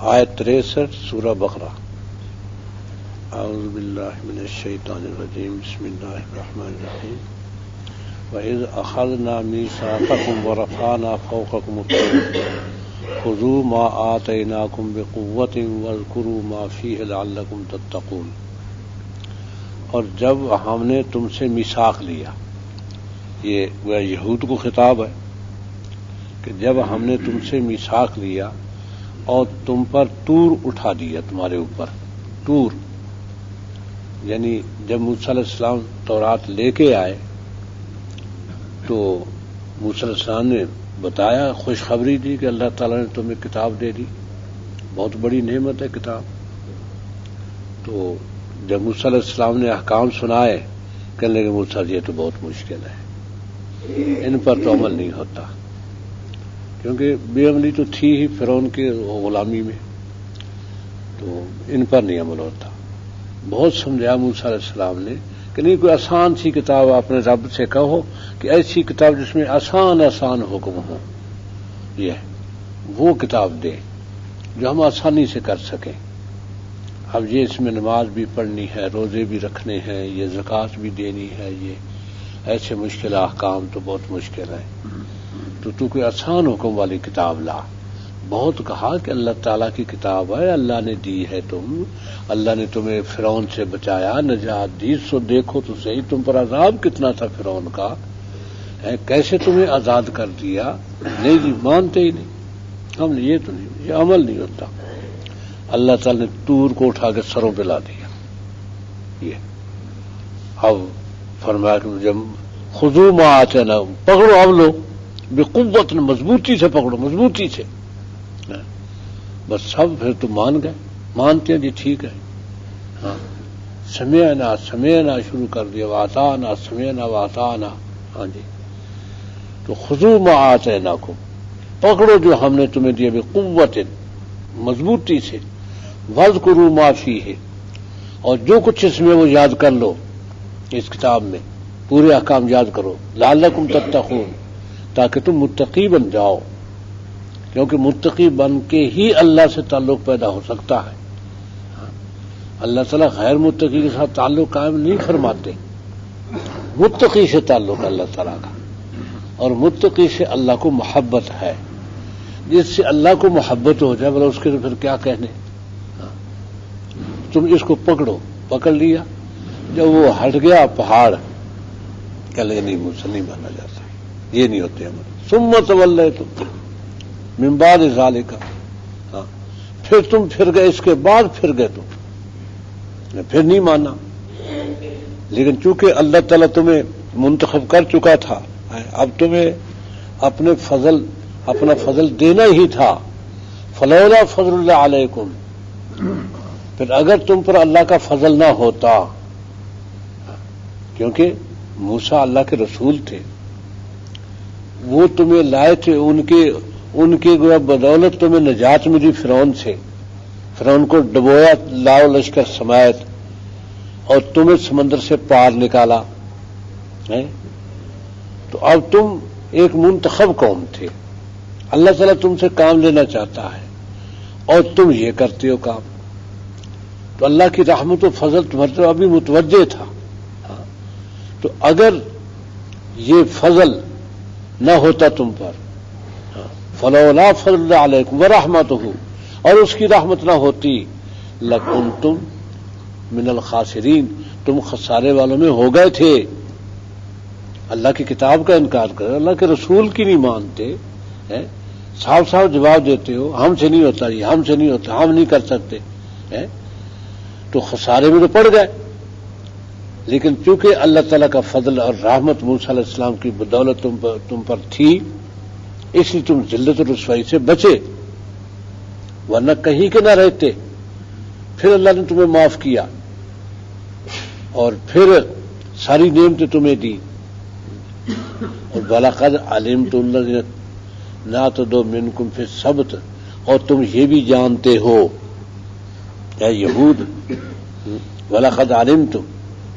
آیت 63 سورہ بقرہ۔ اعوذ باللہ من الشیطان الرجیم، بسم اللہ الرحمن الرحیم۔ وَإِذْ أَخَذْنَا مِيثَاقَكُمْ وَرَفَعْنَا فَوْقَكُمُ الطُّورَ خُذُوا مَا آتَيْنَاكُمْ بِقُوَّةٍ وَاذْكُرُوا مَا فِيهِ لَعَلَّكُمْ تَتَّقُونَ۔ اور جب ہم نے تم سے میثاق لیا، یہ یہود کو خطاب ہے کہ جب ہم نے تم سے میثاق لیا اور تم پر طور اٹھا دیا، تمہارے اوپر طور، یعنی جب موسیٰ علیہ السلام تورات لے کے آئے تو موسیٰ علیہ السلام نے بتایا، خوشخبری دی کہ اللہ تعالیٰ نے تمہیں کتاب دے دی، بہت بڑی نعمت ہے کتاب۔ تو جب موسیٰ علیہ السلام نے احکام سنائے، کہنے لگے موسیٰ یہ تو بہت مشکل ہے، ان پر تو عمل نہیں ہوتا، کیونکہ بے عملی تو تھی ہی فرعون کی غلامی میں، تو ان پر نہیں عمل ہوتا۔ بہت سمجھایا موسیٰ علیہ السلام نے کہ نہیں، کوئی آسان سی کتاب اپنے رب سے کہو کہ ایسی کتاب جس میں آسان آسان حکم ہو، یہ وہ کتاب دے جو ہم آسانی سے کر سکیں۔ اب یہ اس میں نماز بھی پڑھنی ہے، روزے بھی رکھنے ہیں، یہ زکوٰۃ بھی دینی ہے، یہ ایسے مشکل احکام تو بہت مشکل ہے، تو کوئی آسان حکم والی کتاب لا۔ بہت کہا کہ اللہ تعالیٰ کی کتاب ہے، اللہ نے دی ہے، اللہ نے تمہیں فرعون سے بچایا، نجات دی، سو دیکھو تو صحیح تم پر عذاب کتنا تھا فرعون کا، کیسے تمہیں آزاد کر دیا۔ نہیں جی، مانتے ہی نہیں، ہم نے یہ تو نہیں، یہ عمل نہیں ہوتا۔ اللہ تعالیٰ نے طور کو اٹھا کے سروں پہ لا دیا۔ یہ اب فرمایا کہ جب خذوا ما آتیناکم، پکڑو اب لو، بقوت، مضبوطی سے پکڑو، مضبوطی سے، بس سب پھر تو مان گئے، مانتے ہیں جی ٹھیک ہے، ہاں سمعنا سمعنا شروع کر دیا، واطعنا سمعنا واطعنا، ہاں جی۔ تو خذوا ما آتیناکم، پکڑو جو ہم نے تمہیں دیا، بقوت، مضبوطی سے، واذکروا ما فیہ، اور جو کچھ اس میں وہ یاد کر لو، اس کتاب میں پورے احکام یاد کرو، لعلکم تتقون، تاکہ تم متقی بن جاؤ، کیونکہ متقی بن کے ہی اللہ سے تعلق پیدا ہو سکتا ہے۔ اللہ تعالیٰ غیر متقی کے ساتھ تعلق قائم نہیں فرماتے، متقی سے تعلق اللہ تعالیٰ کا، اور متقی سے اللہ کو محبت ہے۔ جس سے اللہ کو محبت ہو جائے بلا اس کے پھر کیا کہنے۔ تم اس کو پکڑو، پکڑ لیا، جب وہ ہٹ گیا پہاڑ، کہنے لگے نہیں، مجھ سے نہیں مانا جاتا، یہ نہیں ہوتے عمل۔ ثم تولیتم من بعد ذالک، پھر تم پھر گئے، اس کے بعد پھر گئے تم، پھر نہیں مانا۔ لیکن چونکہ اللہ تعالیٰ تمہیں منتخب کر چکا تھا، اب تمہیں اپنا فضل دینا ہی تھا۔ فلولا فضل اللہ علیکم، پھر اگر تم پر اللہ کا فضل نہ ہوتا، کیونکہ موسیٰ اللہ کے رسول تھے، وہ تمہیں لائے تھے، ان کے بدولت تمہیں نجات ملی فرعون سے، فرعون کو ڈبویا، لاؤ لشکر سمایت، اور تمہیں سمندر سے پار نکالا، تو اب تم ایک منتخب قوم تھے، اللہ تعالیٰ تم سے کام لینا چاہتا ہے اور تم یہ کرتے ہو کام، تو اللہ کی رحمت و فضل تمہارے تو ابھی متوجہ تھا۔ تو اگر یہ فضل نہ ہوتا تم پر، فلولا فضل اللہ علیکم ورحمتہ، اور اس کی رحمت نہ ہوتی، لکنتم من الخاسرین، تم خسارے والوں میں ہو گئے تھے۔ اللہ کی کتاب کا انکار کرو، اللہ کے رسول کی نہیں مانتے، صاف صاف جواب دیتے ہو، ہم سے نہیں ہوتا، یہ ہم سے نہیں ہوتا، ہم نہیں کر سکتے، تو خسارے میں تو پڑ گئے۔ لیکن چونکہ اللہ تعالیٰ کا فضل اور رحمت موسیٰ علیہ السلام کی بدولت تم پر تھی، اس لیے تم ذلت و رسوائی سے بچے، ورنہ کہیں کے نہ رہتے۔ پھر اللہ نے تمہیں معاف کیا اور پھر ساری نعمتیں تمہیں دی، اور وَلَقَدْ عَلِمْتُ الَّذِينَ نَعْتَدُوا مِنْكُمْ فِي السَّبْتِ، اور تم یہ بھی جانتے ہو اے یہود، وَلَقَدْ عَلِمْتُم،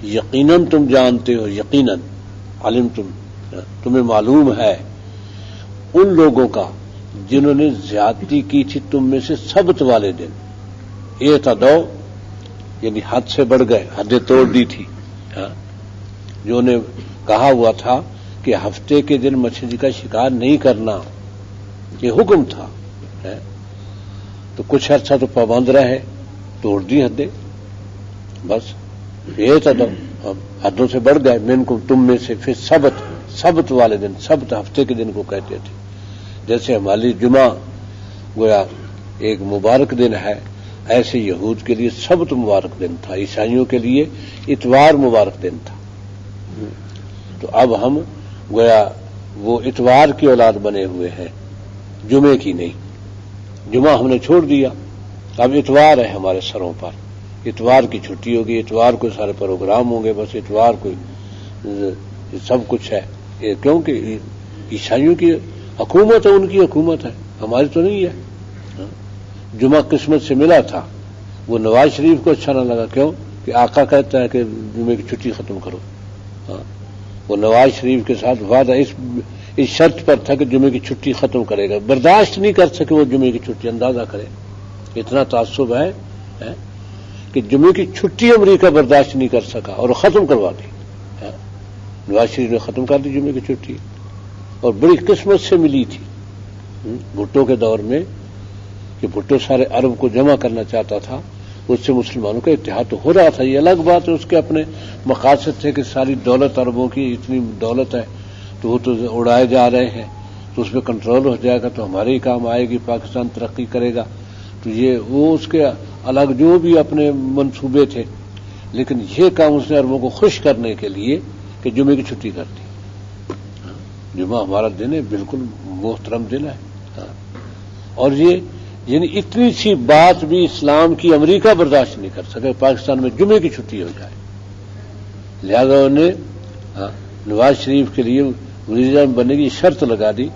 یقیناً تم جانتے ہو، یقیناً علمتم، تمہیں معلوم ہے ان لوگوں کا جنہوں نے زیادتی کی تھی تم میں سے سبت والے دن، اعتدو یعنی حد سے بڑھ گئے، حدیں توڑ دی تھی، جو نے کہا ہوا تھا کہ ہفتے کے دن مچھلی کا شکار نہیں کرنا، یہ حکم تھا، تو کچھ عرصہ تو پابند رہے، توڑ دی حدیں، بس اعتدو حدوں سے بڑھ گئے، من کو تم میں سے، پھر سبت والے دن، سبت ہفتے کے دن کو کہتے تھے، جیسے ہماری جمعہ گویا ایک مبارک دن ہے، ایسے یہود کے لیے سبت مبارک دن تھا، عیسائیوں کے لیے اتوار مبارک دن تھا۔ تو اب ہم گویا وہ اتوار کی اولاد بنے ہوئے ہیں، جمعے کی نہیں، جمعہ ہم نے چھوڑ دیا، اب اتوار ہے ہمارے سروں پر، اتوار کی چھٹی ہوگی، اتوار کو سارے پروگرام ہوں گے، بس اتوار کو سب کچھ ہے، کیونکہ عیسائیوں کی حکومت ہے، ان کی حکومت ہے، ہماری تو نہیں ہے۔ جمعہ قسمت سے ملا تھا، وہ نواز شریف کو اچھا نہ لگا، کیوں کہ آقا کہتا ہے کہ جمعے کی چھٹی ختم کرو، وہ نواز شریف کے ساتھ وعدہ اس شرط پر تھا کہ جمعے کی چھٹی ختم کرے گا، برداشت نہیں کر سکے وہ جمعے کی چھٹی، اندازہ کرے اتنا تعصب ہے کہ جمعے کی چھٹی امریکہ برداشت نہیں کر سکا اور ختم کروا دی، نواز شریف نے ختم کر دی جمعے کی چھٹی، اور بڑی قسمت سے ملی تھی بھٹو کے دور میں، کہ بھٹو سارے عرب کو جمع کرنا چاہتا تھا، اس سے مسلمانوں کا اتحاد تو ہو رہا تھا، یہ الگ بات ہے، اس کے اپنے مقاصد تھے کہ ساری دولت عربوں کی اتنی دولت ہے تو وہ تو اڑائے جا رہے ہیں، تو اس پہ کنٹرول ہو جائے گا تو ہمارے ہی کام آئے گی، پاکستان ترقی کرے گا، تو یہ وہ اس کے الگ جو بھی اپنے منصوبے تھے، لیکن یہ کام اس نے عربوں کو خوش کرنے کے لیے کہ جمعے کی چھٹی کر دی۔ جمعہ ہمارا دن ہے، بالکل محترم دن ہے، اور یہ یعنی اتنی سی بات بھی اسلام کی امریکہ برداشت نہیں کر سکے، پاکستان میں جمعے کی چھٹی ہو جائے، لہذا انہوں نے نواز شریف کے لیے وزیر اعظم بننے کی شرط لگا دی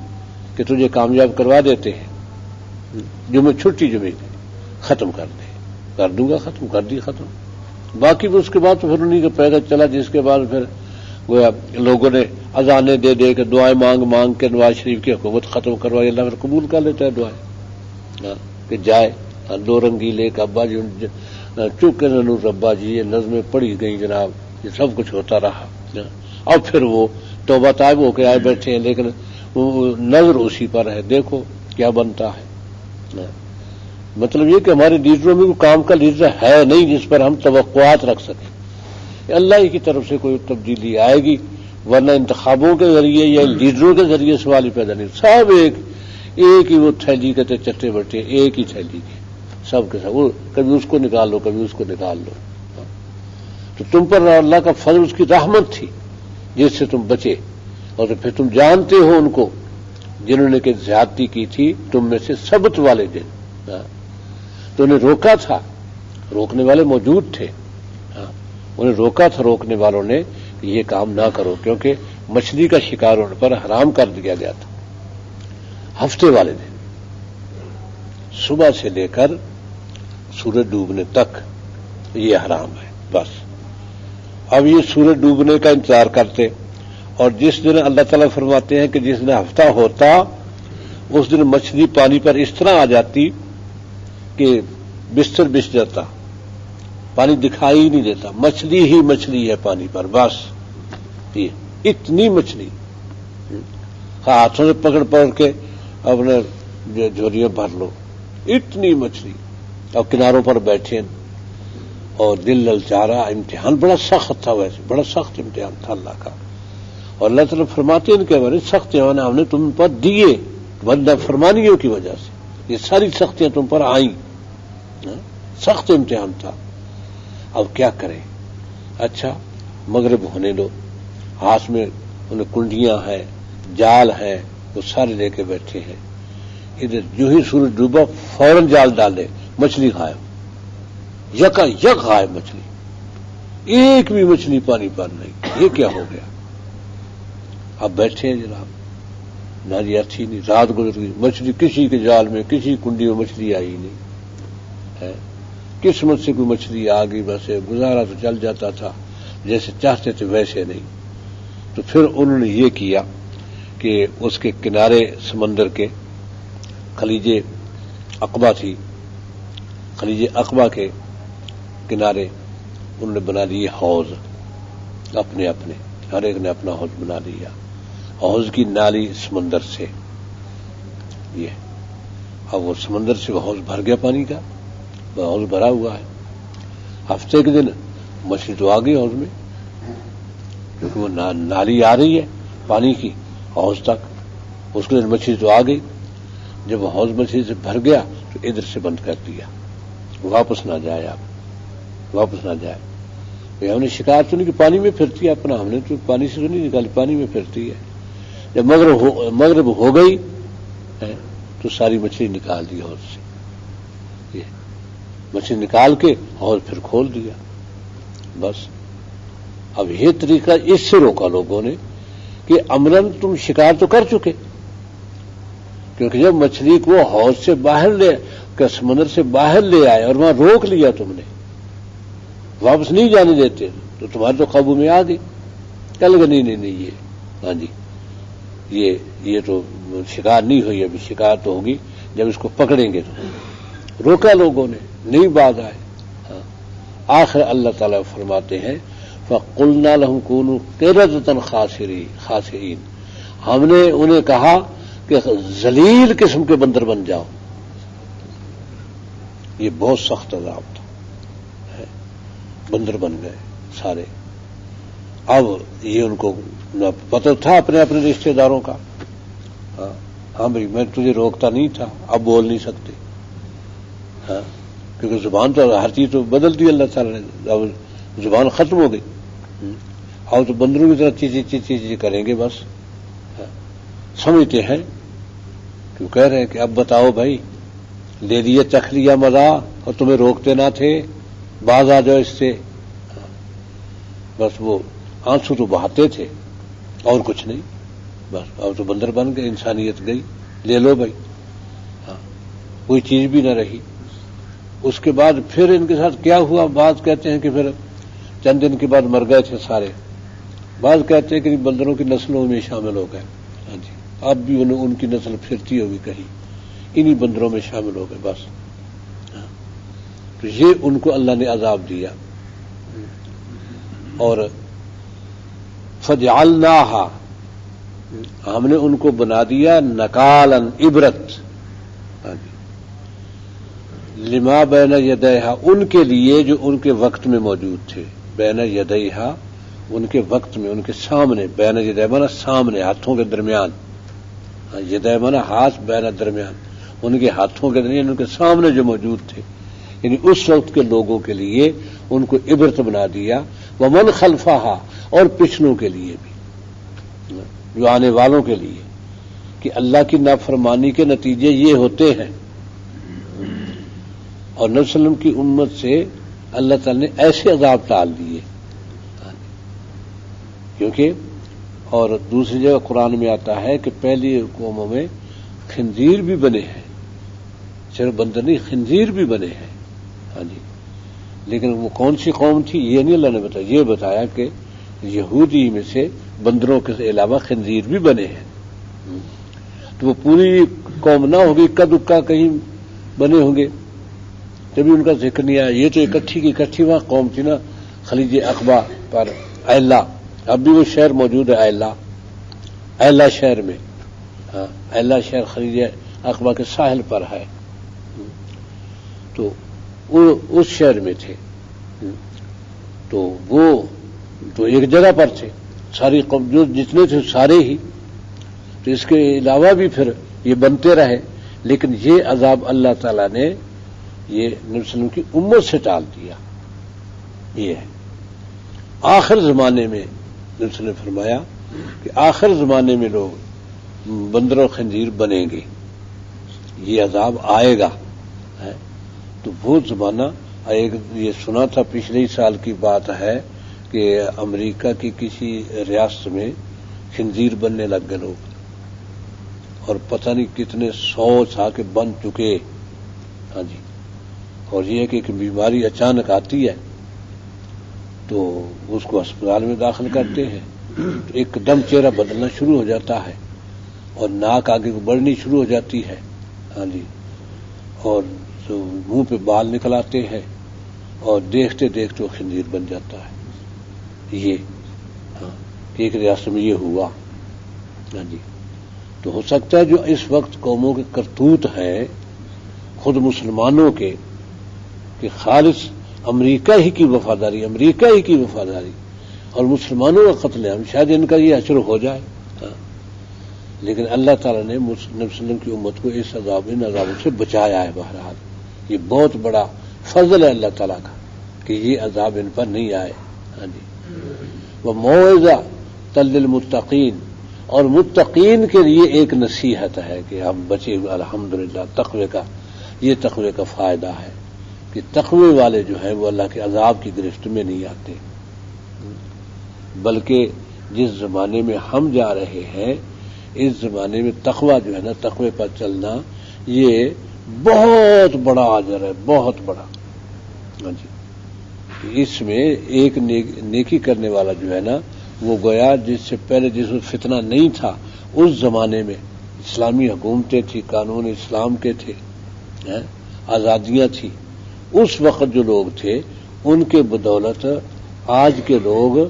کہ تجھے کامیاب کروا دیتے ہیں، جمعے چھٹی جمعے کی ختم کر دے، کر دوں گا ختم، کر دی ختم، باقی بھی اس کے بعد تو پھر انہیں کا پیدا چلا، جس کے بعد پھر گویا لوگوں نے اذانیں دے دے کے دعائیں مانگ مانگ کے نواز شریف کی حکومت ختم کروائی، اللہ پھر قبول کر لیتا ہے دعائیں، کہ جائے دو رنگیلے کا ابا جی چوکے نور ربا جی، یہ نظمیں پڑھی گئیں جناب، یہ سب کچھ ہوتا رہا، اب پھر وہ توبہ طائب ہو کے آئے بیٹھے ہیں، لیکن نظر اسی پر ہے، دیکھو کیا بنتا ہے۔ مطلب یہ کہ ہمارے لیڈروں میں کوئی کام کا لیڈر ہے نہیں جس پر ہم توقعات رکھ سکیں، اللہ کی طرف سے کوئی تبدیلی آئے گی، ورنہ انتخابوں کے ذریعے یا لیڈروں کے ذریعے سوال ہی پیدا نہیں، سب ایک ہی وہ تھیلی کے چٹے بٹے، ایک ہی تھیلی کے سب کے سب، کبھی اس کو نکال لو کبھی اس کو نکال لو، تو تم پر اللہ کا فضل، اس کی رحمت تھی جس سے تم بچے، اور پھر تم جانتے ہو ان کو جنہوں نے کہ زیادتی کی تھی تم میں سے سبت والے دن، تو انہیں روکا تھا، روکنے والے موجود تھے، انہیں روکا تھا روکنے والوں نے کہ یہ کام نہ کرو، کیونکہ مچھلی کا شکار ہونے پر حرام کر دیا گیا تھا۔ ہفتے والے دن صبح سے لے کر سورج ڈوبنے تک یہ حرام ہے، بس اب یہ سورج ڈوبنے کا انتظار کرتے، اور جس دن اللہ تعالیٰ فرماتے ہیں کہ جس دن ہفتہ ہوتا اس دن مچھلی پانی پر اس طرح آ جاتی کہ بستر بچھ جاتا، پانی دکھائی ہی نہیں دیتا، مچھلی ہی مچھلی ہے پانی پر، بس یہ اتنی مچھلی، ہاتھوں سے پکڑ پکڑ کے اپنے جھولیاں بھر لو، اتنی مچھلی، اور کناروں پر بیٹھے اور دل للچا رہا، امتحان بڑا سخت تھا، ویسے بڑا سخت امتحان تھا اللہ کا، اور اللہ تعالیٰ فرماتے ہیں ان کے بارے سخت امتحان ہم نے تم پر دیے بندہ فرمانیوں کی وجہ سے، یہ ساری سختیاں تم پر آئیں، سخت امتحان تھا، اب کیا کریں؟ اچھا مغرب ہونے دو، ہاتھ میں انہیں کنڈیاں ہیں، جال ہیں، وہ سارے لے کے بیٹھے ہیں، ادھر جو ہی سورج ڈوبا فوراً جال ڈالے، مچھلی غائب، یکا یک غائب مچھلی، ایک بھی مچھلی پانی پر نہیں، یہ کیا ہو گیا؟ اب بیٹھے ہیں جناب، نہ جی اچھی نہیں، رات گزر گئی، مچھلی کسی کے جال میں کسی کنڈی میں مچھلی آئی نہیں ہے، قسمت سے کوئی مچھلی آ گئی، بس گزارا تو چل جاتا تھا، جیسے چاہتے تھے ویسے نہیں، تو پھر انہوں نے یہ کیا کہ اس کے کنارے سمندر کے خلیج عقبہ تھی، خلیج عقبہ کے کنارے انہوں نے بنا لیے حوض اپنے اپنے، ہر ایک نے اپنا حوض بنا لیا، حوض کی نالی سمندر سے، یہ اب وہ سمندر سے وہ حوض بھر گیا پانی کا، وہ حوض بھرا ہوا ہے۔ ہفتے کے دن مچھلی تو آ گئی حوض میں، کیونکہ وہ نالی آ رہی ہے پانی کی حوض تک، اس کے دن مچھلی تو آ گئی۔ جب حوض مچھلی سے بھر گیا تو ادھر سے بند کر دیا، واپس نہ جائے، آپ واپس نہ جائے۔ ہم نے شکایت تو نہیں کہ پانی میں پھرتی ہے اپنا، ہم نے تو پانی سے تو نہیں نکالی، پانی میں پھرتی ہے۔ جب مغرب ہو گئی تو ساری مچھلی نکال دی حوض سے، یہ مچھلی نکال کے حوض پھر کھول دیا، بس۔ اب یہ طریقہ اس سے روکا لوگوں نے کہ عملاً تم شکار تو کر چکے، کیونکہ جب مچھلی کو حوض سے باہر سمندر سے باہر لے آئے اور وہاں روک لیا تم نے، واپس نہیں جانے دیتے، تو تمہارے تو قابو میں آ گئی۔ کل کہ نہیں یہ ہاں جی یہ تو شکار نہیں ہوئی، ابھی شکار تو ہوگی جب اس کو پکڑیں گے تو۔ روکا لوگوں نے، نہیں باز آئے۔ آخر اللہ تعالیٰ فرماتے ہیں فَقُلْنَا لَهُمْ كُونُوا قِرَدَةً خَاسِئِينَ، ہم نے انہیں کہا کہ ذلیل قسم کے بندر بن جاؤ۔ یہ بہت سخت عذاب تھا، بندر بن گئے سارے۔ اب یہ ان کو پتہ تھا اپنے اپنے رشتہ داروں کا، ہاں بھائی میں تجھے روکتا نہیں تھا، اب بول نہیں سکتے، ہاں کیونکہ زبان تو ہر چیز تو بدل دی اللہ تعالیٰ نے، اب زبان ختم ہو گئی، اب تو بندروں کی طرح چیزیں کریں گے، بس سمجھتے ہیں کیوں کہہ رہے ہیں کہ اب بتاؤ بھائی، لے لیے چکھ لیا مزہ اور تمہیں روکتے نہ تھے، باز آ جاؤ اس سے، بس وہ آنسو تو بہاتے تھے اور کچھ نہیں، بس اب تو بندر بن گئے، انسانیت گئی، لے لو بھائی، ہاں کوئی چیز بھی نہ رہی۔ اس کے بعد پھر ان کے ساتھ کیا ہوا، بعض کہتے ہیں کہ پھر چند دن کے بعد مر گئے تھے سارے، بعض کہتے ہیں کہ بندروں کی نسلوں میں شامل ہو گئے، ہاں جی اب بھی ان کی نسل پھرتی ہوگی کہیں، انہی بندروں میں شامل ہو گئے، بس۔ تو یہ ان کو اللہ نے عذاب دیا، اور فجعلناها، ہم نے ان کو بنا دیا نکالاً، عبرت، لما بین یدیہا، ان کے لیے جو ان کے وقت میں موجود تھے، بین یدیہا ان کے وقت میں، ان کے سامنے، بین یدیہا مانا سامنے، ہاتھوں کے درمیان، یدیہا مانا ہاتھ، بین درمیان، ان کے ہاتھوں کے درمیان، ان کے سامنے جو موجود تھے، یعنی اس وقت کے لوگوں کے لیے ان کو عبرت بنا دیا، ومن خلفہا، اور پچھلوں کے لیے بھی، جو آنے والوں کے لیے، کہ اللہ کی نافرمانی کے نتیجے یہ ہوتے ہیں۔ اور نبی صلی اللہ علیہ وسلم کی امت سے اللہ تعالی نے ایسے عذاب ٹال دیے، کیونکہ اور دوسری جگہ قرآن میں آتا ہے کہ پہلی قوموں میں خنزیر بھی بنے ہیں، صرف بندر نہیں، خنزیر بھی بنے ہیں، ہاں جی، لیکن وہ کون سی قوم تھی یہ نہیں اللہ نے بتایا، یہ بتایا کہ یہودی میں سے بندروں کے علاوہ خنزیر بھی بنے ہیں۔ تو وہ پوری قوم نہ ہوگی، اکا دکا کہیں بنے ہوں گے، جبھی ان کا ذکر نہیں آیا۔ یہ تو اکٹھی کی اکٹھی وہاں قوم تھی نا، خلیج عقبہ پر، ایلا، اب بھی وہ شہر موجود ہے، ایلا شہر میں، ہاں ایلا شہر خلیج عقبہ کے ساحل پر ہے، تو وہ اس شہر میں تھے، تو وہ تو ایک جگہ پر تھے، ساری قوم جو جتنے تھے سارے ہی، تو اس کے علاوہ بھی پھر یہ بنتے رہے، لیکن یہ عذاب اللہ تعالیٰ نے یہ نبی صلی اللہ علیہ وسلم کی امت سے ٹال دیا۔ یہ ہے آخر زمانے میں نبی صلی اللہ علیہ وسلم نے فرمایا کہ آخر زمانے میں لوگ بندر و خنزیر بنیں گے، یہ عذاب آئے گا، تو وہ زمانہ یہ سنا تھا، پچھلے ہی سال کی بات ہے کہ امریکہ کی کسی ریاست میں خنزیر بننے لگ گئے لوگ، اور پتہ نہیں کتنے 100 تھا کہ بن چکے، ہاں جی۔ اور یہ ہے کہ ایک بیماری اچانک آتی ہے تو اس کو اسپتال میں داخل کرتے ہیں، تو ایک دم چہرہ بدلنا شروع ہو جاتا ہے، اور ناک آگے کو بڑھنی شروع ہو جاتی ہے، ہاں جی، اور جو منہ پہ بال نکل آتے ہیں اور دیکھتے دیکھتے وہ خنزیر بن جاتا ہے. یہ ہاں ایک ریاست میں یہ ہوا. ہاں جی، تو ہو سکتا ہے جو اس وقت قوموں کے کرتوت ہیں خود مسلمانوں کے کہ خالص امریکہ ہی کی وفاداری اور مسلمانوں کا قتل عام، شاید ان کا یہ اثر ہو جائے. لیکن اللہ تعالیٰ نے نبی صلی اللہ علیہ وسلم کی امت کو ان عذابوں سے بچایا ہے. بہرحال یہ بہت بڑا فضل ہے اللہ تعالیٰ کا کہ یہ عذاب ان پر نہیں آئے. ہاں جی، وہ موعظہ للمتقین، اور متقین کے لیے ایک نصیحت ہے کہ ہم بچے الحمدللہ. تقوی کا یہ تقوی کا فائدہ ہے کہ تقوی والے جو ہیں وہ اللہ کے عذاب کی گرفت میں نہیں آتے، بلکہ جس زمانے میں ہم جا رہے ہیں اس زمانے میں تقوی جو ہے نا، تقوی پر چلنا یہ بہت بڑا اجر ہے، بہت بڑا. ہاں جی، اس میں ایک نیکی کرنے والا جو ہے نا وہ گویا جس سے پہلے جس میں فتنہ نہیں تھا اس زمانے میں اسلامی حکومتیں تھی، قانون اسلام کے تھے، آزادیاں تھیں، اس وقت جو لوگ تھے ان کے بدولت آج کے لوگ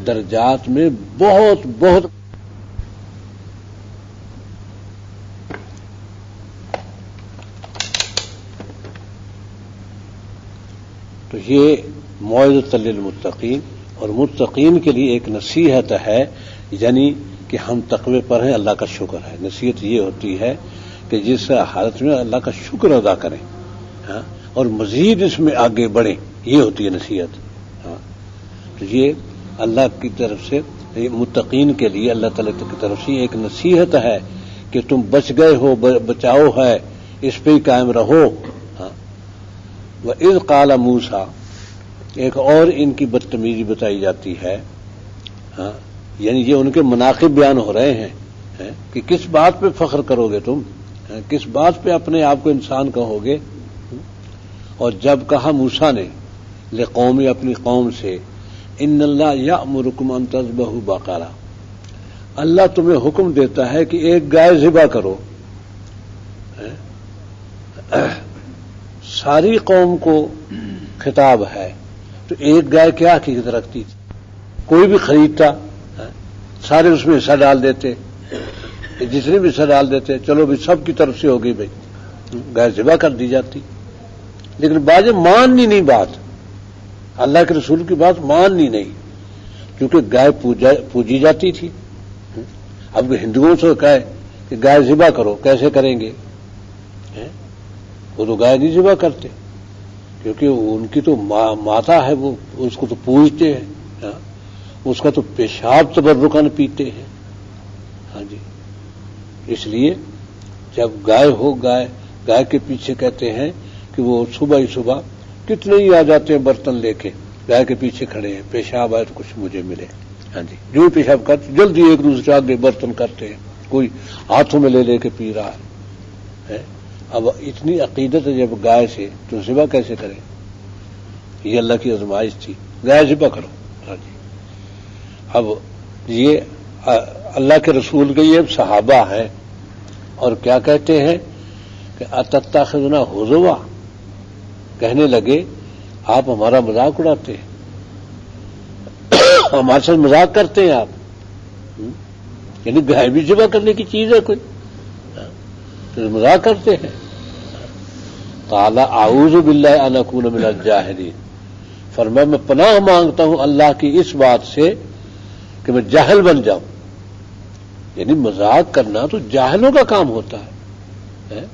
درجات میں بہت بہت تو یہ موعظۃ للمتقین، اور متقین کے لیے ایک نصیحت ہے، یعنی کہ ہم تقوی پر ہیں، اللہ کا شکر ہے. نصیحت یہ ہوتی ہے کہ جس حالت میں اللہ کا شکر ادا کریں اور مزید اس میں آگے بڑھیں، یہ ہوتی ہے نصیحت. تو یہ اللہ کی طرف سے متقین کے لیے اللہ تعالیٰ کی طرف سے ایک نصیحت ہے کہ تم بچ گئے ہو، بچاؤ ہے، اس پہ ہی قائم رہو. وَإِذْ قَالَ مُوسَىٰ، ایک اور ان کی بدتمیزی بتائی جاتی ہے. یعنی یہ ان کے مناقب بیان ہو رہے ہیں کہ کس بات پہ فخر کرو گے تم، کس بات پہ اپنے آپ کو انسان کہو گے. اور جب کہا موسیٰ نے لقومی، اپنی قوم سے، ان اللہ یأمرکم ان تذبحوا بقرہ، اللہ تمہیں حکم دیتا ہے کہ ایک گائے ذبح کرو. ساری قوم کو خطاب ہے، تو ایک گائے کیا حقیقت رکھتی تھی؟ کوئی بھی خریدتا سارے اس میں حصہ ڈال دیتے، جتنے بھی حصہ ڈال دیتے، چلو بھی سب کی طرف سے ہوگی بھائی، گائے ذبح کر دی جاتی. لیکن باز ماننی نہیں بات، اللہ کے رسول کی بات ماننی نہیں، کیونکہ گائے پوجی جاتی تھی. اب ہندوؤں سے کہے کہ گائے ذبح کرو، کیسے کریں گے؟ وہ تو گائے نہیں ذبح کرتے، کیونکہ ان کی تو ماتا ہے، وہ اس کو تو پوجتے ہیں، اس کا تو پیشاب تبرکن پیتے ہیں. ہاں جی، اس لیے جب گائے ہو، گائے کے پیچھے کہتے ہیں کہ وہ صبح ہی صبح کتنے ہی آ جاتے ہیں برتن لے کے، گائے کے پیچھے کھڑے ہیں، پیشاب آئے تو کچھ مجھے ملے. ہاں جی، جو پیشاب کرتے جلدی ایک دوسرے آگے برتن کرتے ہیں، کوئی ہاتھوں میں لے کے پی رہا ہے. اب اتنی عقیدت ہے جب گائے سے، تو ذبح کیسے کریں؟ یہ اللہ کی آزمائش تھی، گائے ذبح کرو. ہاں جی، اب یہ اللہ کے رسول کے یہ صحابہ ہیں اور کیا کہتے ہیں کہ اتتخذنا ہزوا، کہنے لگے آپ ہمارا مذاق اڑاتے ہیں، ہمارے ساتھ مذاق کرتے ہیں آپ. یعنی گائے بھی ذبح کرنے کی چیز ہے کوئی، تو مذاق کرتے ہیں. قال اعوذ باللہ ان اکون من الجاہلین، فرمایا میں پناہ مانگتا ہوں اللہ کی اس بات سے کہ میں جاہل بن جاؤں. یعنی مذاق کرنا تو جاہلوں کا کام ہوتا ہے،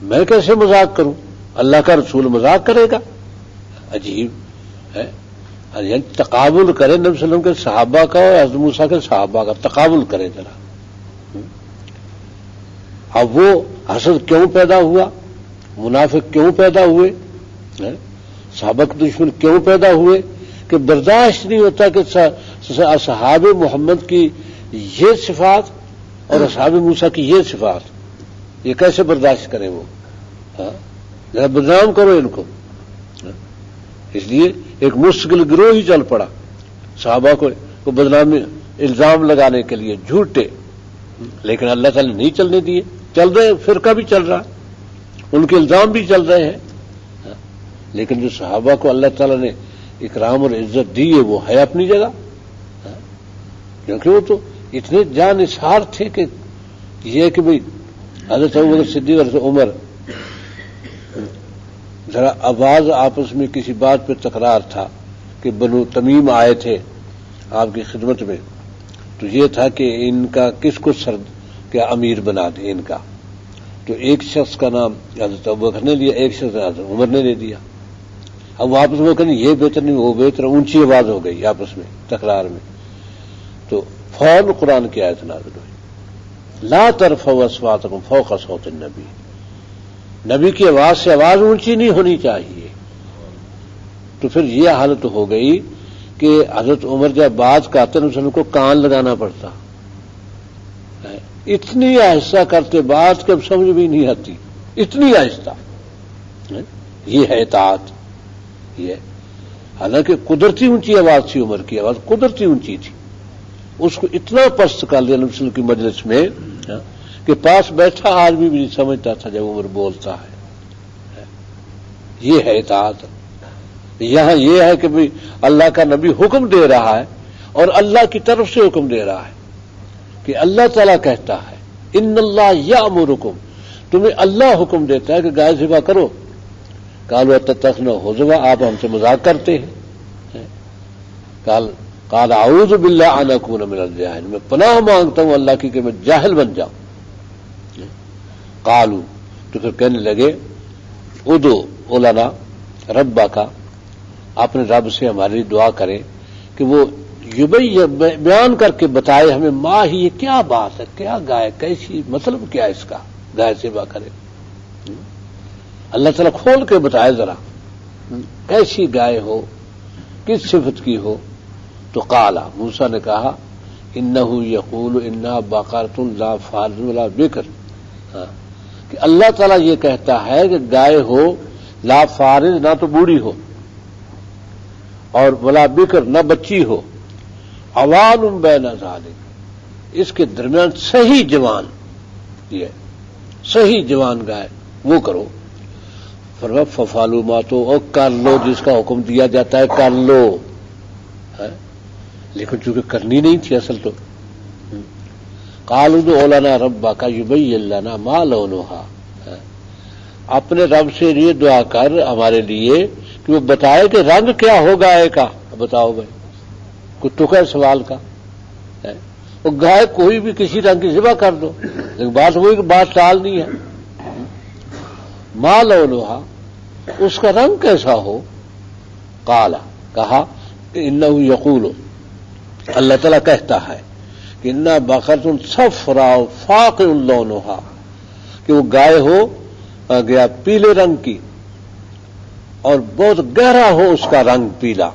میں کیسے مذاق کروں؟ اللہ کا رسول مذاق کرے گا؟ عجیب ہے. یعنی تقابل کرے نبی صلی اللہ علیہ وسلم کے صحابہ کا اور حضرت موسیٰ کے صحابہ کا تقابل کرے ذرا. اب وہ حسد کیوں پیدا ہوا، منافق کیوں پیدا ہوئے، صحابہ کے دشمن کیوں پیدا ہوئے؟ کہ برداشت نہیں ہوتا کہ اصحاب محمد کی یہ صفات اور اصحاب موسیٰ کی یہ صفات، یہ کیسے برداشت کریں؟ وہ ذرا بدنام کرو ان کو. اس لیے ایک مستقل گروہ ہی چل پڑا صحابہ کو بدنامی الزام لگانے کے لیے، جھوٹے. لیکن اللہ تعالی نے نہیں چلنے دیے، چل رہے، فرقہ بھی چل رہا، ان کے الزام بھی چل رہے ہیں، لیکن جو صحابہ کو اللہ تعالیٰ نے اکرام اور عزت دی ہے وہ ہے اپنی جگہ، کیونکہ وہ تو اتنے جان نثار تھے کہ یہ کہ بھئی حضرت ابوبکر صدیق اور عمر ذرا آواز آپس میں کسی بات پہ تکرار تھا کہ بنو تمیم آئے تھے آپ کی خدمت میں، تو یہ تھا کہ ان کا کس کو کیا امیر بنا دیں ان کا، تو ایک شخص کا نام حضرت ابوبکر نے لیا، ایک شخص حضرت عمر نے لے دیا، اب آپس میں کہیں یہ بہتر نہیں وہ بہتر، اونچی آواز ہو گئی آپس میں تکرار میں، تو فوراً قرآن کی آیت نازل ہوئی، لا ترفعوا اصواتکم فوق صوت النبی، نبی کی آواز سے آواز اونچی نہیں ہونی چاہیے۔ تو پھر یہ حالت ہو گئی کہ حضرت عمر جب بات کرتے ہیں ان کو کان لگانا پڑتا، اتنی آہستہ کرتے بات کہ اب سمجھ بھی نہیں آتی، اتنی آہستہ، یہ ہے اطاعت، یہ حالانکہ قدرتی اونچی آواز تھی، عمر کی آواز قدرتی اونچی تھی، اس کو اتنا پست کر لیا نبی صلی اللہ علیہ وسلم کی مجلس میں کہ پاس بیٹھا آدمی بھی نہیں سمجھتا تھا جب عمر بولتا ہے، یہ ہے اطاعت۔ یہاں یہ ہے کہ بھئی اللہ کا نبی حکم دے رہا ہے اور اللہ کی طرف سے حکم دے رہا ہے کہ اللہ تعالیٰ کہتا ہے ان اللہ یامرکم، تمہیں اللہ حکم دیتا ہے کہ گائے ذبح کرو، قالوا اتتخذنا ہزوا، آپ ہم سے مذاق کرتے ہیں، قال اعوذ باللہ ان اکون من الجاہلین، میں پناہ مانگتا ہوں اللہ کی کہ میں جاہل بن جاؤں۔ قالوا، تو پھر کہنے لگے ادعو لنا ربک، اپنے رب سے ہمارے لیے دعا کریں کہ وہ بیان کر کے بتائے ہمیں ماں ہی یہ کیا بات ہے، کیا گائے، کیسی، مطلب کیا اس کا گائے ذبح کرے، اللہ تعالیٰ کھول کے بتائے ذرا کیسی گائے ہو، کس صفت کی ہو۔ تو قال، موسیٰ نے کہا انہ یقول انہا بقرۃ لا فارض ولا بکر، کہ اللہ تعالیٰ یہ کہتا ہے کہ گائے ہو لا فارض، نہ تو بوڑھی ہو، اور ولا بکر، نہ بچی ہو، عوان بین ذالک، اس کے درمیان صحیح جوان، یہ صحیح جوان گائے وہ کرو، ففعلوا ما تو، اور کر لو جس کا حکم دیا جاتا ہے کر لو، لیکن چونکہ کرنی نہیں تھی اصل تو، قالوا ادع لنا ربک یبین لنا ما لونھا، اپنے رب سے یہ دعا کر ہمارے لیے کہ وہ بتائے کہ رنگ کیا ہو گائے کا، بتاؤ بھائی، کوئی ٹک ہے سوال کا، وہ گائے کوئی بھی کسی رنگ کی ذبح کر دو، لیکن بات وہی کہ بات ٹالنی ہے، ما لونھا، اس کا رنگ کیسا ہو، قال، کہا انہ یقول، اللہ تعالیٰ کہتا ہے کہ انہا بقرۃ صفراء فاقع لونھا، کہ وہ گائے ہو گیا پیلے رنگ کی اور بہت گہرا ہو اس کا رنگ پیلا،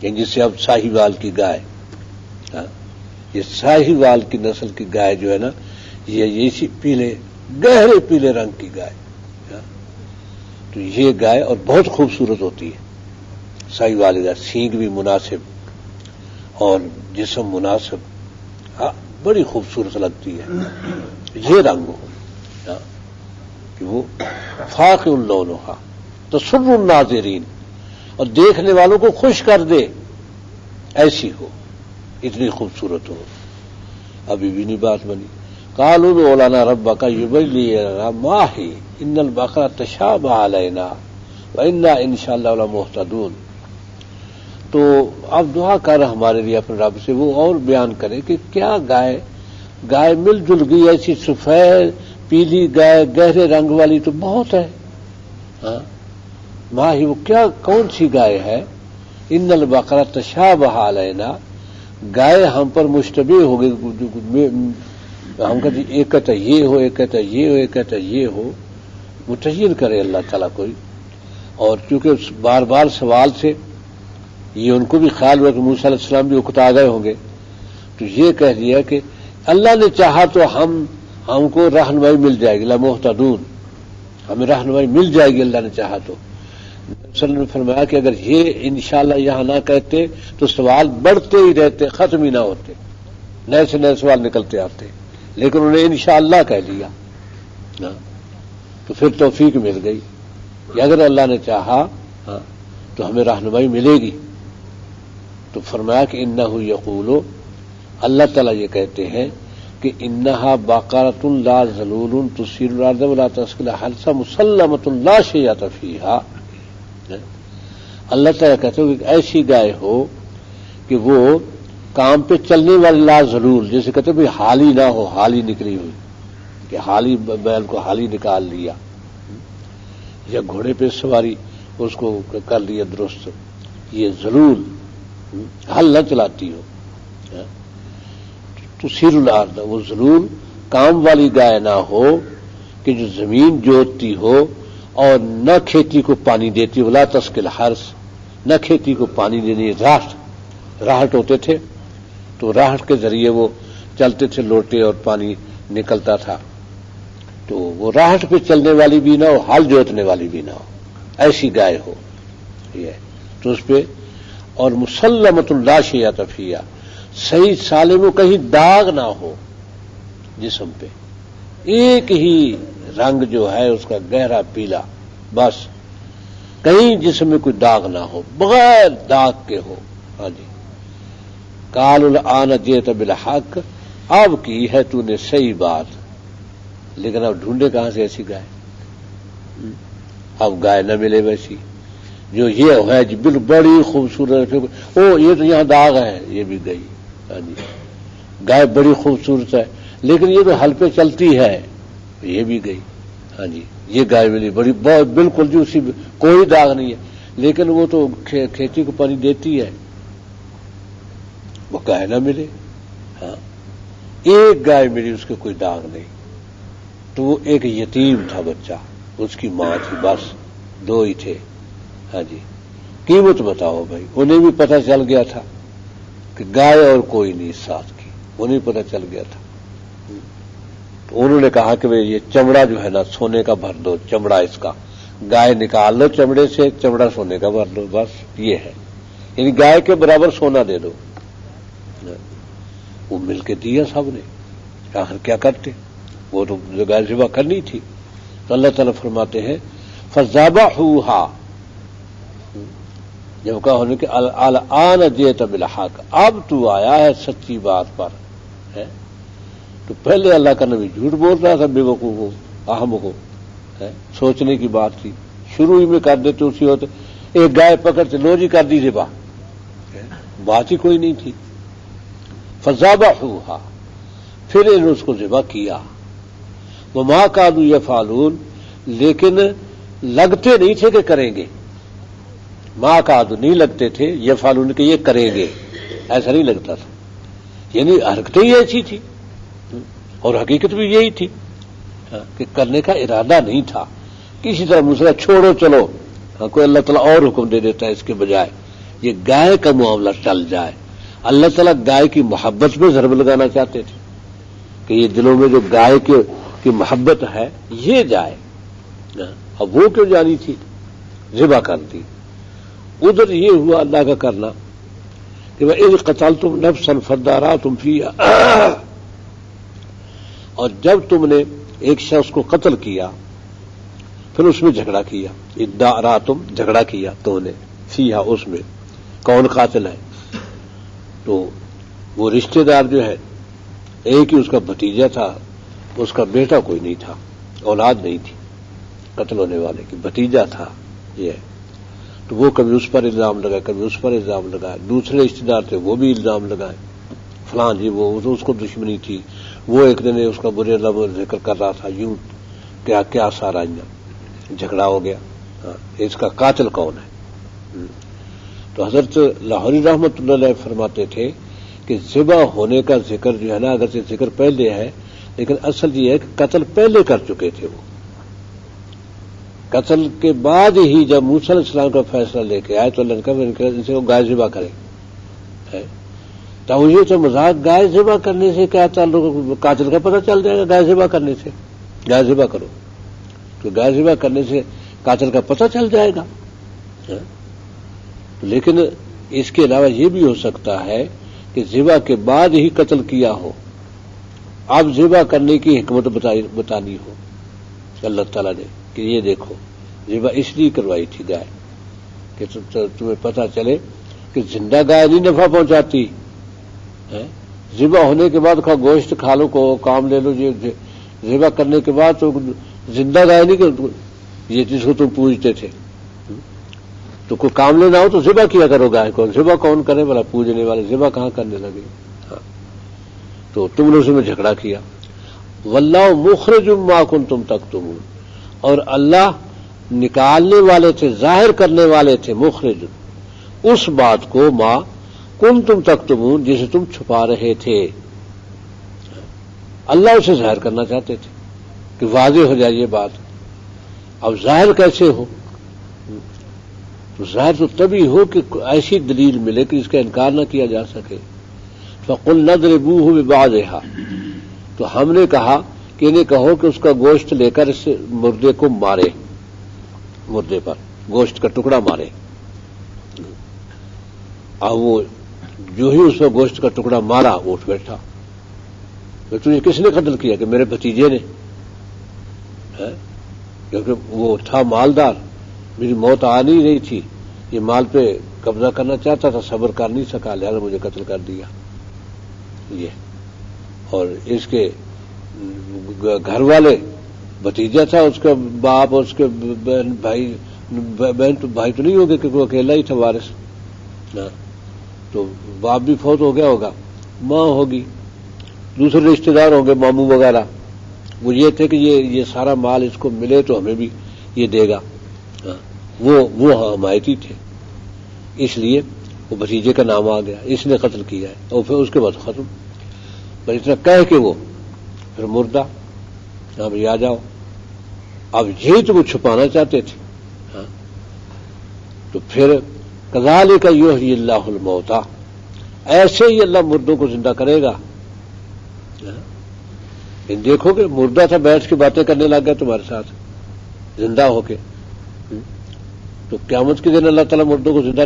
یعنی جسے اب شاہی وال کی گائے، یہ شاہی وال کی نسل کی گائے جو ہے نا، یہ اسی پیلے گہرے پیلے رنگ کی گائے، تو یہ گائے اور بہت خوبصورت ہوتی ہے شاہی والی گائے، سینگ بھی مناسب اور جسم مناسب، بڑی خوبصورت لگتی ہے، یہ رنگ ہو کہ وہ فاقع لونھا تسر الناظرین، اور دیکھنے والوں کو خوش کر دے، ایسی ہو، اتنی خوبصورت ہو۔ ابھی بھی نہیں بات بنی، قالوا ادع لنا ربک یبین لنا ما ہی ان البقرۃ تشابہ علینا وانا ان شاء اللہ لمہتدون، تو اب دعا کر ہمارے لیے اپنے رب سے، وہ اور بیان کرے کہ کیا گائے مل جل گئی، ایسی سفید پیلی گائے گہرے رنگ والی تو بہت ہے، ماں ہی وہ کیا کون سی گائے ہے، ان البقرۃ تشابہ علینا، گائے ہم پر مشتبہ ہو گئی، ہم کہتے ایک کہتا یہ ہو، ایک کہتا یہ ہو، ایک کہتا یہ ہو، متعین کرے اللہ تعالیٰ کوئی، اور چونکہ بار بار سوال سے یہ ان کو بھی خیال ہوا کہ موسیٰ علیہ السلام بھی اکتا گئے ہوں گے، تو یہ کہہ دیا کہ اللہ نے چاہا تو ہم کو رہنمائی مل جائے گی، لمہتدون، ہمیں رہنمائی مل جائے گی اللہ نے چاہا تو۔ صلی اللہ علیہ وسلم نے فرمایا کہ اگر یہ انشاءاللہ یہاں نہ کہتے تو سوال بڑھتے ہی رہتے، ختم ہی نہ ہوتے، نئے سے نئے سوال نکلتے آتے، لیکن انہوں نے انشاءاللہ کہہ لیا، تو پھر توفیق مل گئی کہ اگر اللہ نے چاہا تو ہمیں رہنمائی ملے گی. تو فرمایا کہ انہ یقول، اللہ تعالیٰ یہ کہتے ہیں کہ انہا بقرۃ لا ذلول تثیر الارض ولا تسقي الحرث مسلمۃ لا شیۃ فیہا. اللہ تعالیٰ کہتے ہیں کہ ایسی گائے ہو کہ وہ کام پہ چلنے والی لا ذلول، جیسے کہتے ہیں حالی نہ ہو، حالی نکلی ہوئی کہ حالی بیل کو حالی نکال لیا، یا گھوڑے پہ سواری اس کو کر لیا درست، یہ ذلول ہل نہ چلاتی ہو. تو سیر الارض، وہ ذلول کام والی گائے نہ ہو کہ جو زمین جوتتی ہو اور نہ کھیتی کو پانی دیتی، ولا تسقي الحرث، نہ کھیتی کو پانی دینی. راہٹ ہوتے تھے تو راہٹ کے ذریعے وہ چلتے تھے، لوٹے اور پانی نکلتا تھا. تو وہ راہٹ پہ چلنے والی بھی نہ ہو، ہل جوتنے والی بھی نہ ہو، ایسی گائے ہو یہ تو اس پہ. اور مسلمۃ لا شیۃ فیہا، صحیح سالم و کہیں داغ نہ ہو جسم پہ، ایک ہی رنگ جو ہے اس کا گہرا پیلا، بس کہیں جسم میں کوئی داغ نہ ہو، بغیر داغ کے ہو. ہاں جی. قال الآن جئت بالحق، اب کی ہے تو نے صحیح بات، لیکن اب ڈھونڈے کہاں سے ایسی گائے؟ اب گائے نہ ملے ویسی جو یہ ہے جی بالکل بڑی خوبصورت. او یہ تو یہاں داغ ہے، یہ بھی گئی. ہاں جی. گائے بڑی خوبصورت ہے لیکن یہ تو ہل پہ چلتی ہے، یہ بھی گئی. ہاں جی. یہ گائے ملی بڑی بالکل جو اسی کوئی داغ نہیں ہے، لیکن وہ تو کھیتی کو پانی دیتی ہے، وہ گائے نہ ملے. ہاں. ایک گائے ملی، اس کے کوئی داغ نہیں. تو وہ ایک یتیم تھا بچہ، اس کی ماں تھی، بس دو ہی تھے. ہاں جی. قیمت بتاؤ بھائی. انہیں بھی پتہ چل گیا تھا کہ گائے اور کوئی نہیں ساتھ کی، انہیں پتہ چل گیا تھا. تو انہوں نے کہا کہ یہ چمڑا جو ہے نا سونے کا بھر دو، چمڑا اس کا گائے نکال لو چمڑے سے، چمڑا سونے کا بھر دو، بس یہ ہے. یعنی گائے کے برابر سونا دے دو. وہ مل کے دیا سب نے. آخر کیا کرتے، وہ تو گائے ذبح کرنی تھی. تو اللہ تعالیٰ فرماتے ہیں فذبحوها، جب کہا ہونے کہ الآن جئت بالحق، اب تو آیا ہے سچی بات پر. ہے تو پہلے اللہ کا نبی جھوٹ بول رہا تھا بے وقوف کو، احم کو. سوچنے کی بات تھی، شروع ہی میں کر دیتے اسی ہوتے. ایک گائے پکڑ کے لو جی کر دی ذبح، بات ہی کوئی نہیں تھی. فذبحوها، پھر انہوں نے اس کو ذبح کیا. وما كانوا يفعلون، لیکن لگتے نہیں تھے کہ کریں گے. ما كانوا نہیں لگتے تھے، يفعلون کہ یہ کریں گے، ایسا نہیں لگتا تھا. یعنی حرکتیں ہی ایسی تھی اور حقیقت بھی یہی تھی کہ کرنے کا ارادہ نہیں تھا. کسی طرح مسئلہ چھوڑو چلو، کوئی اللہ تعالیٰ اور حکم دے دیتا ہے اس کے بجائے یہ گائے کا معاملہ ٹل جائے. اللہ تعالیٰ گائے کی محبت میں ضرب لگانا چاہتے تھے کہ یہ دلوں میں جو گائے کی محبت ہے یہ جائے. اب وہ کیوں جانی تھی، ذبح کر دی. ادھر یہ ہوا اللہ کا کرنا کہ وَإِذْ قَتَلْتُمْ نَفْسًا فَادَّارَأْتُمْ فِيهَا، اور جب تم نے ایک شخص کو قتل کیا پھر اس میں جھگڑا کیا. اداراتم، جھگڑا کیا تو نے، فیہا، اس میں. کون قاتل ہے؟ تو وہ رشتہ دار جو ہے ایک ہی اس کا بھتیجا تھا، اس کا بیٹا کوئی نہیں تھا، اولاد نہیں تھی قتل ہونے والے کی، بھتیجا تھا یہ. تو وہ کبھی اس پر الزام لگائے، کبھی اس پر الزام لگائے. دوسرے رشتہ دار تھے وہ بھی الزام لگائے، فلان جی وہ اس کو دشمنی تھی، وہ ایک دن اس کا برے لفظ ذکر کر رہا تھا، یوں کیا کیا سارا جھگڑا ہو گیا. اس کا قاتل کون ہے؟ تو حضرت لاہوری رحمۃ اللہ علیہ فرماتے تھے کہ ذبح ہونے کا ذکر جو ہے نا، اگرچہ ذکر پہلے ہے لیکن اصل یہ ہے کہ قتل پہلے کر چکے تھے. وہ قتل کے بعد ہی جب موسیٰ علیہ السلام کا فیصلہ لے کے آئے تو اللہ نے کہا ان سے وہ گائے ذبح کریں. تو یہ تو مذاق، گائے ذبح کرنے سے کیا تعلق؟ قاتل کا پتہ چل جائے گا گائے ذبح کرنے سے. گائے ذبح کرو تو گائے ذبح کرنے سے قاتل کا پتہ چل جائے گا. لیکن اس کے علاوہ یہ بھی ہو سکتا ہے کہ ذبح کے بعد ہی قتل کیا ہو، اب ذبح کرنے کی حکمت بتانی ہو. اللہ تعالیٰ نے کہ یہ دیکھو ذبح اس لیے کروائی تھی گائے کہ تمہیں پتہ چلے کہ زندہ گائے نہیں نفع پہنچاتی ہے، ذبح ہونے کے بعد گوشت کھا لو کو کام لے لو، یہ ذبح کرنے کے بعد تو زندہ گائے نہیں کہ یہ جس کو تم پوجتے تھے، تو کوئی کام لینا ہو تو ذبح کیا کرو گائے کو، ذبح کون کرے بھلا پوجنے والے، ذبح کہاں کرنے لگے؟ ہاں تو تم نے اس میں جھگڑا کیا. واللہ مخرج ما کنتم تکتمون، اور اللہ نکالنے والے تھے، ظاہر کرنے والے تھے، مخرج اس بات کو ما کنتم تکتمون جسے تم چھپا رہے تھے. اللہ اسے ظاہر کرنا چاہتے تھے کہ واضح ہو جائے یہ بات. اب ظاہر کیسے ہو؟ تو ظاہر تو تبھی ہو کہ ایسی دلیل ملے کہ اس کا انکار نہ کیا جا سکے. فَقُلْ نَضْرِبُوهُ بِبَعْضِهَا، تو ہم نے کہا کہ انہیں کہو کہ اس کا گوشت لے کر اس مردے کو مارے، مردے پر گوشت کا ٹکڑا مارے. اب وہ جو ہی اس پر گوشت کا ٹکڑا مارا وہ اٹھ بیٹھا. تجھے کس نے قتل کیا؟ کہ میرے بھتیجے نے، کیونکہ وہ تھا مالدار، میری موت آ نہیں رہی تھی، یہ مال پہ قبضہ کرنا چاہتا تھا، صبر کر نہیں سکا، لہذا مجھے قتل کر دیا. یہ اور اس کے گھر والے، بھتیجا تھا، اس کا باپ اور اس کے بہن بھائی، بہن تو بھائی تو نہیں ہوگے کیونکہ وہ اکیلا ہی تھا وارث، تو باپ بھی فوت ہو گیا ہوگا، ماں ہوگی، دوسرے رشتے دار ہوں گے ماموں وغیرہ. وہ یہ تھے کہ یہ سارا مال اس کو ملے تو ہمیں بھی یہ دے گا. وہ حمایتی تھے، اس لیے وہ بھتیجے کا نام آ گیا، اس نے قتل کیا ہے. اور پھر اس کے بعد ختم، پر اتنا کہہ کے وہ پھر مردہ اب آ جاؤ. اب یہی تو وہ چھپانا چاہتے تھے. تو پھر کذالک یحیی اللہ الموتیٰ، ایسے ہی اللہ مردوں کو زندہ کرے گا. دیکھو کہ مردہ تھا بیٹھ کے باتیں کرنے لگ گیا تمہارے ساتھ زندہ ہو کے، تو قیامت کے دن اللہ تعالیٰ مردوں کو زندہ